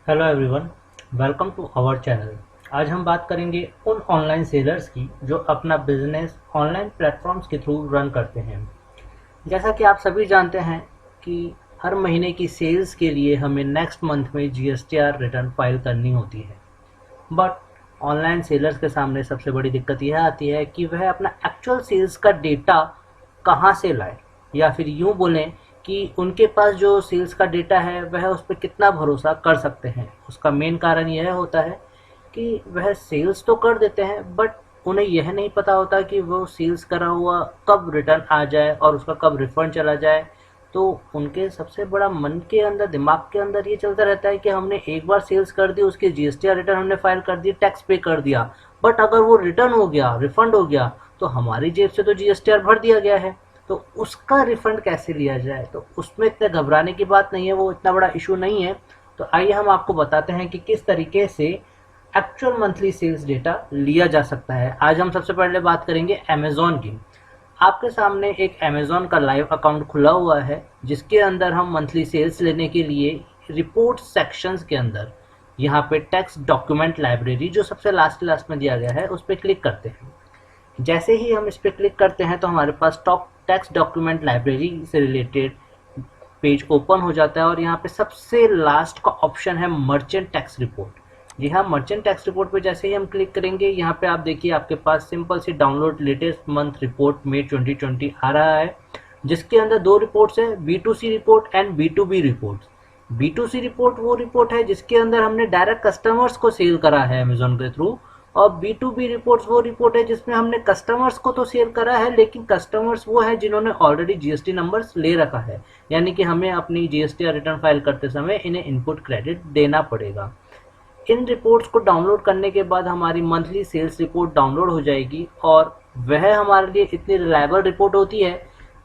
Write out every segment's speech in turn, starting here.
Hello everyone, welcome to our channel. आज हम बात करेंगे उन ऑनलाइन सेलर्स की जो अपना बिजनेस ऑनलाइन प्लेटफॉर्म्स के थ्रू रन करते हैं। जैसा कि आप सभी जानते हैं कि हर महीने की सेल्स के लिए हमें नेक्स्ट मंथ में जीएसटीआर रिटर्न फाइल करनी होती है। बट ऑनलाइन सेलर्स के सामने सबसे बड़ी दिक्कत यह आती है कि वह अपना एक्चुअल सेल्स का डेटा कहाँ से लाए, या फिर यूँ बोलें कि उनके पास जो सेल्स का डेटा है वह उस पर कितना भरोसा कर सकते हैं। उसका मेन कारण यह होता है कि वह सेल्स तो कर देते हैं बट उन्हें यह नहीं पता होता कि वो सेल्स करा हुआ कब रिटर्न आ जाए और उसका कब रिफंड चला जाए। तो उनके सबसे बड़ा मन के अंदर, दिमाग के अंदर ये चलता रहता है कि हमने एक बार सेल्स कर दी, उसके जीएसटीआर रिटर्न हमने फाइल कर दी, टैक्स पे कर दिया, बट अगर वो रिटर्न हो गया, रिफंड हो गया, तो हमारी जेब से तो जीएसटीआर भर दिया गया है, तो उसका रिफंड कैसे लिया जाए। तो उसमें इतने घबराने की बात नहीं है, वो इतना बड़ा इशू नहीं है। तो आइए हम आपको बताते हैं कि किस तरीके से एक्चुअल मंथली सेल्स डेटा लिया जा सकता है। आज हम सबसे पहले बात करेंगे अमेज़न की। आपके सामने एक अमेज़न का लाइव अकाउंट खुला हुआ है जिसके अंदर हम मंथली सेल्स लेने के लिए रिपोर्ट सेक्शंस के अंदर यहाँ पे टैक्स डॉक्यूमेंट लाइब्रेरी जो सबसे लास्ट में दिया गया है उस पर क्लिक करते हैं। जैसे ही हम इस पर क्लिक करते हैं तो हमारे पास टॉप टैक्स डॉक्यूमेंट लाइब्रेरी से रिलेटेड पेज ओपन हो जाता है और यहाँ पे सबसे लास्ट का ऑप्शन है मर्चेंट टैक्स रिपोर्ट। जी हाँ, मर्चेंट टैक्स रिपोर्ट पे जैसे ही हम क्लिक करेंगे यहाँ पे आप देखिए आपके पास सिंपल सी डाउनलोड लेटेस्ट मंथ रिपोर्ट मई 2020 आ रहा है, जिसके अंदर दो रिपोर्ट्स है, B2C report and B2B report. B2C report वो रिपोर्ट है जिसके अंदर हमने डायरेक्ट कस्टमर्स को सेल करा है अमेजोन के थ्रू, और B2B रिपोर्ट्स वो रिपोर्ट है जिसमें हमने कस्टमर्स को तो सेल करा है लेकिन कस्टमर्स वो है जिन्होंने ऑलरेडी जीएसटी नंबर्स ले रखा है, यानी कि हमें अपनी जीएसटीआर रिटर्न फाइल करते समय इन्हें इनपुट क्रेडिट देना पड़ेगा। इन रिपोर्ट्स को डाउनलोड करने के बाद हमारी मंथली सेल्स रिपोर्ट डाउनलोड हो जाएगी और वह हमारे लिए इतनी रिलायबल रिपोर्ट होती है।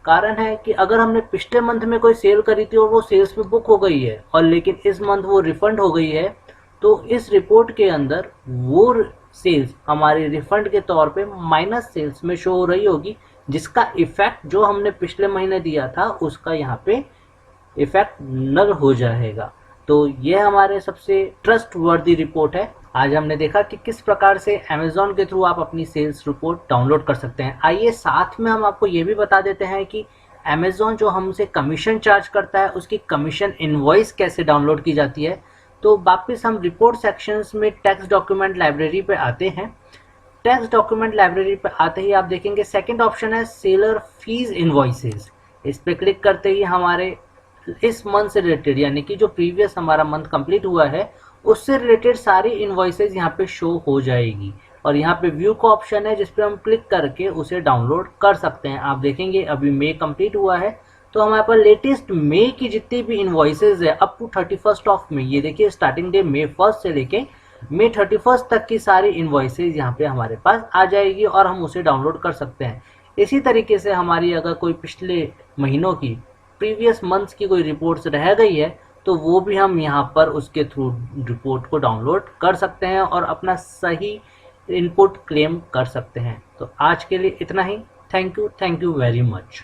कारण है कि अगर हमने पिछले मंथ में कोई सेल करी थी और वो सेल्स में बुक हो गई है और लेकिन इस मंथ वो रिफंड हो गई है, तो इस रिपोर्ट के अंदर वो सेल्स हमारी रिफंड के तौर पे माइनस सेल्स में शो हो रही होगी, जिसका इफेक्ट जो हमने पिछले महीने दिया था उसका यहाँ पे इफेक्ट नल हो जाएगा। तो ये हमारे सबसे ट्रस्ट वर्दी रिपोर्ट है। आज हमने देखा कि किस प्रकार से अमेज़न के थ्रू आप अपनी सेल्स रिपोर्ट डाउनलोड कर सकते हैं। आइए साथ में हम आपको ये भी बता देते हैं कि अमेज़न जो हमसे कमीशन चार्ज करता है उसकी कमीशन इनवॉइस कैसे डाउनलोड की जाती है। तो वापस हम रिपोर्ट सेक्शंस में टैक्स डॉक्यूमेंट लाइब्रेरी पे आते हैं। टैक्स डॉक्यूमेंट लाइब्रेरी पे आते ही आप देखेंगे सेकंड ऑप्शन है सेलर फीस इनवॉइसेस। इस पे क्लिक करते ही हमारे इस मंथ से रिलेटेड, यानी कि जो प्रीवियस हमारा मंथ कंप्लीट हुआ है उससे रिलेटेड सारी इनवॉइसेज यहाँ पे शो हो जाएगी और यहाँ पे व्यू का ऑप्शन है जिस पे हम क्लिक करके उसे डाउनलोड कर सकते हैं। आप देखेंगे अभी मई कंप्लीट हुआ है तो हमारे पास लेटेस्ट मई की जितनी भी इनवॉइसेज है up to 31st of May, ये देखिए स्टार्टिंग डे मई 1 से लेके मई 31 तक की सारी इनवॉइसेज यहाँ पे हमारे पास आ जाएगी और हम उसे डाउनलोड कर सकते हैं। इसी तरीके से हमारी अगर कोई पिछले महीनों की, प्रीवियस मंथ्स की कोई रिपोर्ट्स रह गई है तो वो भी हम यहाँ पर उसके थ्रू रिपोर्ट को डाउनलोड कर सकते हैं और अपना सही इनपुट क्लेम कर सकते हैं। तो आज के लिए इतना ही। Thank you very much.